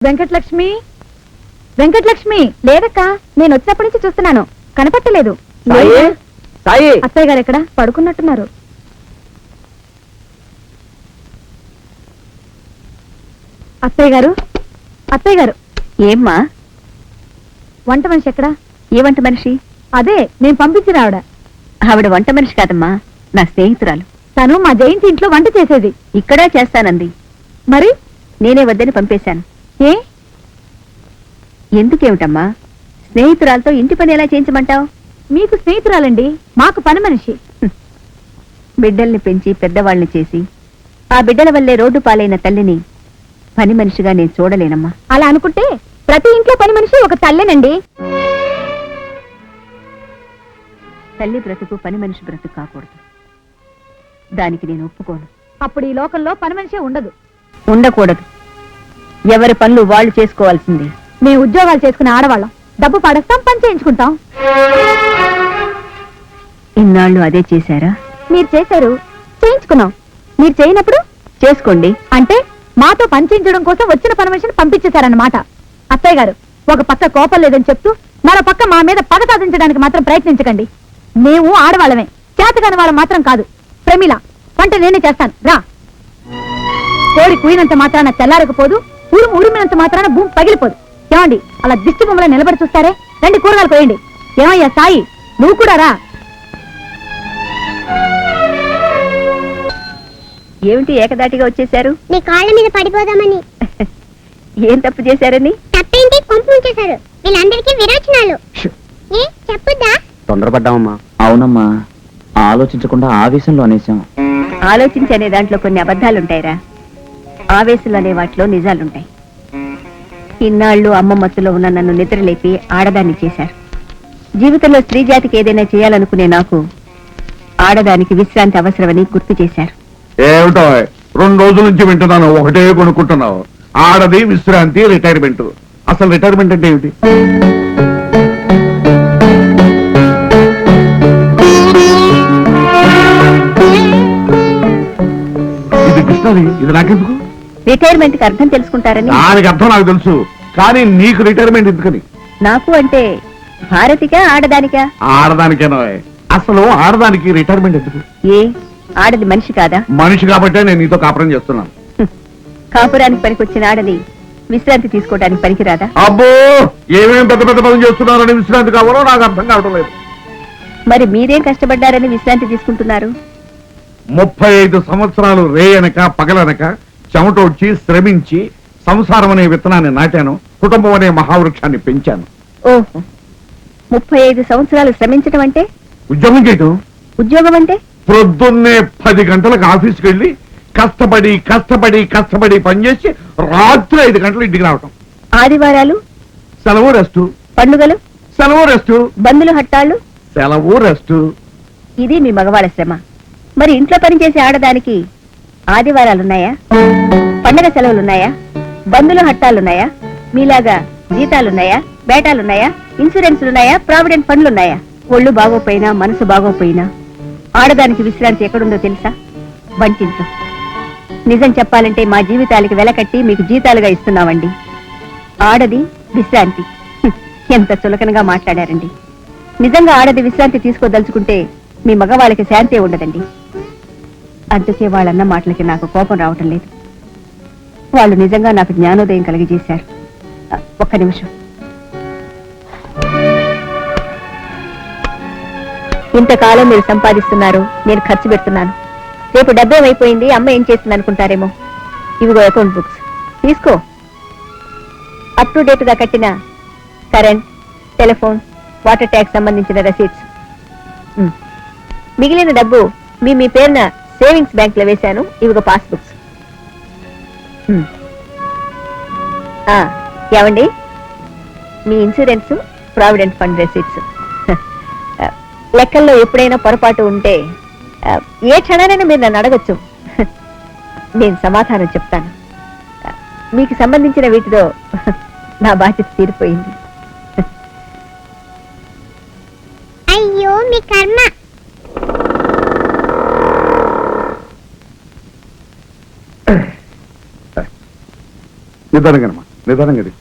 వెంకటలక్ష్మి వెంకటలక్ష్మి లేదక్క, నేను వచ్చినప్పటి నుంచి చూస్తున్నాను, కనపట్టలేదు. అత్తయ్య గారు ఎక్కడ? పడుకున్నట్టున్నారు. అత్తయ్య గారు, అత్తయ్య గారు. ఏమ్మా? వంట మనిషి ఎక్కడా? ఏ వంట మనిషి? అదే నేను పంపించిన ఆవిడ. ఆవిడ వంట మనిషి కాదమ్మా, నా స్నేహితురాలు. తను మా జయంతి ఇంట్లో వంట చేసేది. ఇక్కడా చేస్తానంది. మరి నేనే వద్దని పంపేశాను. ఏ? ఎందుకేమిటమ్మా, స్నేహితురాలతో ఇంటి పని ఎలా చేయించమంటావు? మీకు స్నేహితురాలండి, మాకు పని మనిషి. బిడ్డల్ని పెంచి పెద్దవాళ్ళని చేసి ఆ బిడ్డల వల్లే రోడ్డు పాలైన తల్లిని పని మనిషిగా నేను చూడలేనమ్మా. అలా అనుకుంటే ప్రతి ఇంట్లో పని మనిషి ఒక తల్లేనండి. తల్లి బ్రతుకు పని మనిషి బ్రతుకు కాకూడదు, దానికి నేను ఒప్పుకోను. అప్పుడు ఈ లోకంలో పని మనిషే ఉండదు. ఉండకూడదు, ఎవరి పనులు వాళ్ళు చేసుకోవాల్సిందే. మేము ఉద్యోగాలు చేసుకునే ఆడవాళ్ళం, డబ్బు పడేస్తాం, పని చేయించుకుంటాం. ఇన్నాళ్ళు అదే చేశారా? మీరు చేశారు, చేయించుకున్నాం. మీరు చేయనప్పుడు చేసుకోండి. అంటే మాతో పని చేయించడం కోసం వచ్చిన పని మనిషిని పంపించేశారన్నమాట. అత్తయ్య గారు, ఒక పక్క కోపం లేదని చెప్తూ మరో పక్క మా మీద పగ సాధించడానికి మాత్రం ప్రయత్నించకండి. మేము ఆడవాళ్ళమే, చేతకాని వాళ్ళం మాత్రం కాదు. ప్రమిళ, వంట నేనే చేస్తాను, రా. కోడి కూయినంత మాత్రాన తెల్లారకపోదు, ఉరిమినంత మాత్రాన భూమి పగిలిపోదు. ఏమండి, అలా దిష్టి బొమ్మలో నిలబడి చూస్తారే? రండి, కూరగాయలు పోయండి. ఏమయ్యా సాయి, నువ్వు కూడా రా. ఏమిటి ఏకదాటిగా వచ్చేశారు? నీ కాళ్ళ మీద పడిపోదామని. ఏం తప్పు చేశారని? తప్పేంటి, కొంపు ఉంచేశారు. వీళ్ళందరికీ విరోచనాలు. ఏ చెప్పుద్దా? తొందరపడ్డామమ్మా. అవునమ్మా, ఆలోచించకుండా ఆవేశంలో అనేసాం. ఆలోచించనే దాంట్లో కొన్ని అబద్ధాలుంటాయిరా, ఆవేశంలో అనే వాటిలో నిజాలుంటాయి. ఇన్నాళ్ళు అమ్మ మత్తులో ఉన్న నన్ను నిద్రలేపి ఆడదాన్ని చేశారు. జీవితంలో స్త్రీ జాతికి ఏదైనా చేయాలనుకునే నాకు ఆడదానికి విశ్రాంతి అవసరమని గుర్తు చేశారు. ఏమిటో 2 రోజుల నుంచి వింటున్నాను, ఒకటే కొనుక్కుంటున్నావు. ఆడది, విశ్రాంతి, రిటైర్మెంట్. అసలు రిటైర్మెంట్ అంటే ఏమిటి? ఇది కృష్ణది, ఇది నాకెందుకు? రిటైర్మెంట్ కి అర్థం తెలుసుకుంటారని. దానికి అర్థం నాకు తెలుసు, కానీ నీకు రిటైర్మెంట్ ఎందుకని? నాకు అంటే భారతికా ఆడదానికా? ఆడదానికేనా? అసలు ఆడదానికి రిటైర్మెంట్ ఎందుకు? ఏ ఆడది మనిషి కాదా? మనిషి కాబట్టే నేను నీతో కాపురం చేస్తున్నాను. కాపురానికి పనికొచ్చిన ఆడది విశ్రాంతి తీసుకోవడానికి పనికిరాదా? అబ్బో, ఏమేం పెద్ద పెద్ద పనులు చేస్తున్నారని విశ్రాంతి కావాలో నాకు అర్థం కావడం లేదు. మరి మీరేం కష్టపడ్డారని విశ్రాంతి తీసుకుంటున్నారు? 35 సంవత్సరాలు రేయనక పగలనక చెమటోడ్చి శ్రమించి సంసారం అనే విత్తనాన్ని నాటాను, కుటుంబం అనే మహావృక్షాన్ని పెంచాను. ఓహో, 35 సంవత్సరాలు శ్రమించడం అంటే? ఉద్యోగం చేయటం. ఉద్యోగం అంటే? ప్రొద్దున్నే 10 గంటలకు ఆఫీస్కి వెళ్ళి కష్టపడి కష్టపడి కష్టపడి పనిచేసి రాత్రి 5 గంటలు ఇంటికి రావటం. ఆదివారాలు సెలవు రెస్టు, పండుగలు సెలవు రెస్టు, బంధులు హట్టాళ్ళు సెలవు రెస్టు. ఇది మీ మగవాళ్ళ శ్రమ. మరి ఇంట్లో పనిచేసే ఆడదానికి ఆదివారాలున్నాయా? పండగ సెలవులున్నాయా? బంధులు హట్టాలున్నాయా? మీలాగా జీతాలున్నాయా? బేటాలున్నాయా? ఇన్సూరెన్స్లున్నాయా? ప్రావిడెంట్ ఫండ్లున్నాయా? ఒళ్ళు బాగోపోయినా మనసు బాగోపోయినా ఆడదానికి విశ్రాంతి ఎక్కడుందో తెలుసా? వంటింట్లో. నిజం చెప్పాలంటే మా జీవితాలకి వెలకట్టి మీకు జీతాలుగా ఇస్తున్నామండి. ఆడది విశ్రాంతి, ఎంత చులకనగా మాట్లాడారండి. నిజంగా ఆడది విశ్రాంతి తీసుకోదలుచుకుంటే మీ మగవాళ్ళకి శాంతి ఉండదండి. అందుకే వాళ్ళన్న మాటలకి నాకు కోపం రావటం లేదు. వాళ్ళు నిజంగా నాకు జ్ఞానోదయం కలిగజేశారు. ఒక్క నిమిషం. ఇంతకాలం మీరు సంపాదిస్తున్నారు, నేను ఖర్చు పెడుతున్నాను. రేపు డబ్బేమైపోయింది, అమ్మ ఏం చేస్తుంది అనుకుంటారేమో. ఇవిగో అకౌంట్ బుక్స్ తీసుకో. అప్ టు డేట్ గా కట్టిన కరెంట్, టెలిఫోన్, వాటర్ ట్యాక్స్ సంబంధించిన రసీట్స్. మిగిలిన డబ్బు మీ పేరున సేవింగ్స్ బ్యాంక్ లో వేశాను. ఇవిగో పాస్బుక్స్. ఏమండి, మీ ఇన్సూరెన్స్, ప్రావిడెంట్ ఫండ్ రెసీట్స్. లెక్కల్లో ఎప్పుడైనా పొరపాటు ఉంటే ఏ క్షణానైనా మీరు నన్ను అడగచ్చు, నేను సమాధానం చెప్తాను. మీకు సంబంధించిన వీటితో నా బాధ్యత తీరిపోయింది. అయ్యో మీ కర్మ. నిదానంగానమ్మా, నిదానంగా ఇది.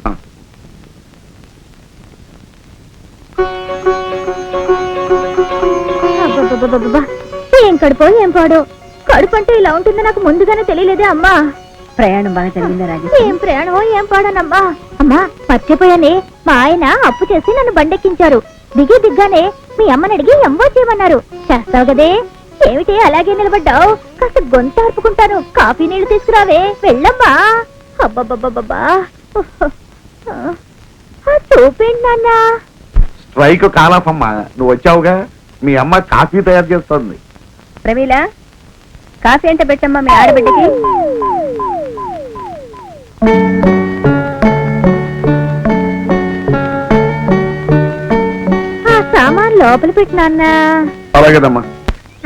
ఆ. అబ్బబ్బబ్బబ్బబ్బా. ఏం కడుపో ఏం పాడో. కడుపు అంటే ఇలా ఉంటుందో నాకు ముందుగానే తెలియలేదే అమ్మా. ప్రయాణం బాగా జరిగిందా రాజేశ్వరి? ఏం ప్రయాణమో ఏం పాడానమ్మా. అమ్మా మర్చిపోయానే, మా ఆయన అప్పు చేసి నన్ను బండెక్కించారు. దిగ్గానే మీ అమ్మని అడిగి ఎంవో చేయమన్నారు. చేస్తావు కదే? ఏమిటి అలాగే నిలబడ్డావు? కాస్త గొంతు ఆర్పుకుంటాను. కాఫీ నీళ్లు తీసుకురావే. వెళ్ళమ్మా. అబ్బబ్బబ్బబ్బా. చూపేండి నాన్న. స్ట్రైక్ కాలాపమ్మా, నువ్వు వచ్చావుగా. మీ అమ్మ కాఫీ తయారు చేస్తుంది. ప్రమీల, కాఫీ అంటే పెట్టమ్మా మీ ఆడబిడ్డకి. ఆ సామాన్ లోపల పెట్టినా. అలాగేదమ్మా.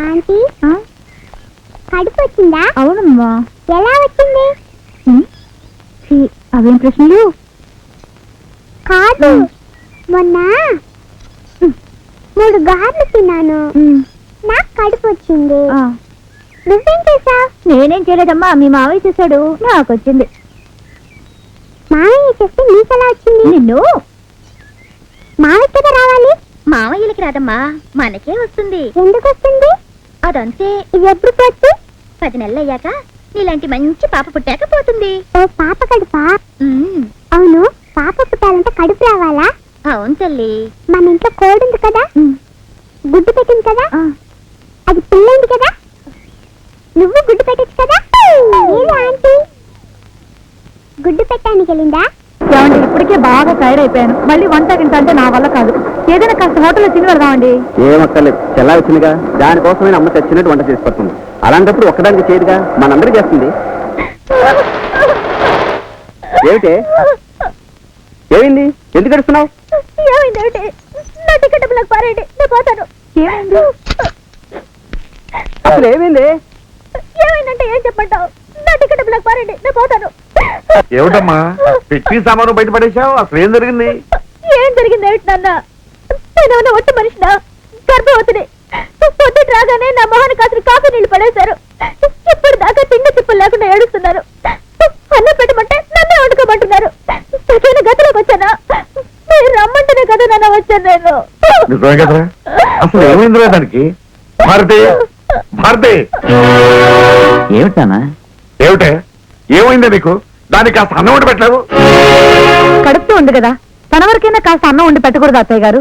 ఆంటీ కడుపు వచ్చిందా? అవునమ్మా. ఎలా వచ్చింది? అవేం ప్రశ్నలు? కాదు, మొన్న 3 గార్లు తిన్నాను. నాకు కడుపు వచ్చింది. నువ్వేం చేసావు? నేనేం చేయలేదమ్మా, మీ మావయ్య చేశాడు. నాకు వచ్చింది. మావయ్య చేస్తే నీకెలా వచ్చింది? నిన్ను మావయ్య కదా రావాలి. మావయ్యలకి రాదమ్మా, మనకే వస్తుంది. ఎందుకు వస్తుంది? అదంతే. ఇది ఎప్పుడు పోతుంది? 10 నెలలు అయ్యాక నీలాంటి మంచి పాప పుట్టాక పోతుంది. ఓ పాప కడుపా? ఉమ్, అవును, పాప పుట్టాలంటే కడుపు రావాలా? అవును తల్లి. మన ఇంట్లో కోడి ఉంది కదా, గుడ్డు పెట్టింది కదా, ఆ, అది పిల్లంది కదా, నువ్వు గుడ్డు పెట్టచ్చు కదా. ఏది ఆంటీ గుడ్డు పెట్టడానికి వెళ్ళిందా? ఏమండి, ఇప్పటికే బాగా టైర్ అయిపోయాను. మళ్ళీ వంట గింట అంటే నా వల్ల కాదు. ఏదైనా కాస్త హోటల్లో తిని వెళ్దామండి. ఏమక్కర్లేదు, తెల్లా వచ్చిందిగా. దానికోసమే అమ్మ తెచ్చినట్టు వంట చేసి పడుతుంది. అలాంటప్పుడు ఒక్కదానికి చేయదుగా, మనందరికీ చేస్తుంది. ఏమిటే, ఏమైంది? ఎందుకు అడుస్తున్నావు? ఏమైంది? ఏమిటి? నా టికెట్ డబ్బులకు పారేయండి, నేను పోతాను. ఏమైంది? అసలు ఏమైంది? ఏమైందంటే ఏం చెప్పంటావు? నా టికెట్ డబ్బులకు పారేయండి, నేను పోతాను. ఏమిటమ్మా, పెట్టి సామాను బయట పడేశావు? అసలు ఏం జరిగింది? ఏం జరిగింది ఏమిటి నాన్న? నేనేమన్నా ఒట్టి మనిషినా? గర్భవతిని. పొద్దుట రాగానే నా మొహానికి అసలు కాఫీ నీళ్లు పడేశారు. ఇప్పుడు దాకా తిండి తిప్పులు లేకుండా ఏడుస్తున్నారు. అన్నం పెట్టమంటే నన్నే వండుకోమంటున్నారు. నాకేమైనా గతిలోకి వచ్చానా? మీరు రమ్మంటేనే కదా నాన్న వచ్చాను నేను. నిజమే కదరా? అసలు ఏమైందిరా దానికి? భారతి, భారతి, ఏమిటానా? ఏమిటే ఏమైంది నీకు? దానికి కాస్త అన్నం వండి పెట్టలేవు? కడుపుతూ ఉంది కదా, తన వరకైనా కాస్త అన్నం వండి పెట్టకూడదు అత్తయ్య గారు?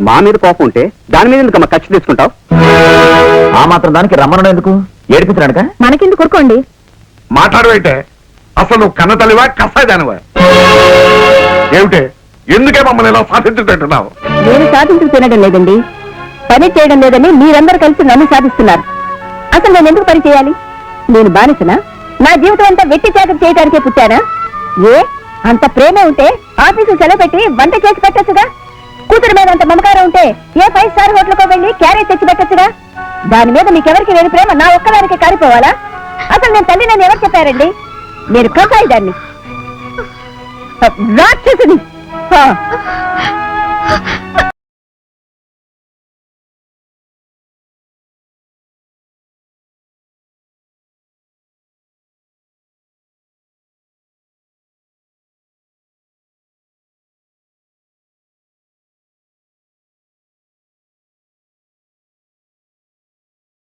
మా మీద కోపం ఉంటే దాని మీద ఎందుకమ్మా ఖర్చు తీసుకుంటావు? ఆ మాత్రం దానికి రమ్మను ఎందుకు? ఏడిపించడానిక? మనకెందుకు కొరుకోండి. మాట్లాడవైతే అసలు నువ్వు కన్న తల్లివా కసాయిదానివా? ఏమిటే, ఎందుకే మమ్మల్ని ఇలా సాధించుకుంటున్నావు? నేను సాధించుకు తినడం లేదండి, పని చేయడం లేదని మీరందరూ కలిసి నన్ను సాధిస్తున్నారు. అసలు నేను ఎందుకు పని చేయాలి? నేను బానిసనా? నా జీవితం అంతా వెట్టి చాకరీ చేయడానికే పుట్టానా? ఏ అంత ప్రేమ ఉంటే ఆఫీసు సెలవు పెట్టి వంట చేసి పెట్టచ్చుగా. కూతురు మీద అంత మమకారం ఉంటే ఏ 5 స్టార్ హోటల్కో వెళ్ళి క్యారేజ్ తెచ్చి పెట్టచ్చుగా. దాని మీద మీకెవరికి లేని ప్రేమ నా ఒక్కదానికి కారిపోవాలా? అసలు నేను తల్లి నన్ను ఎవరు చెప్పారండి? నేను కసాయి దాన్ని, రాక్షసుని.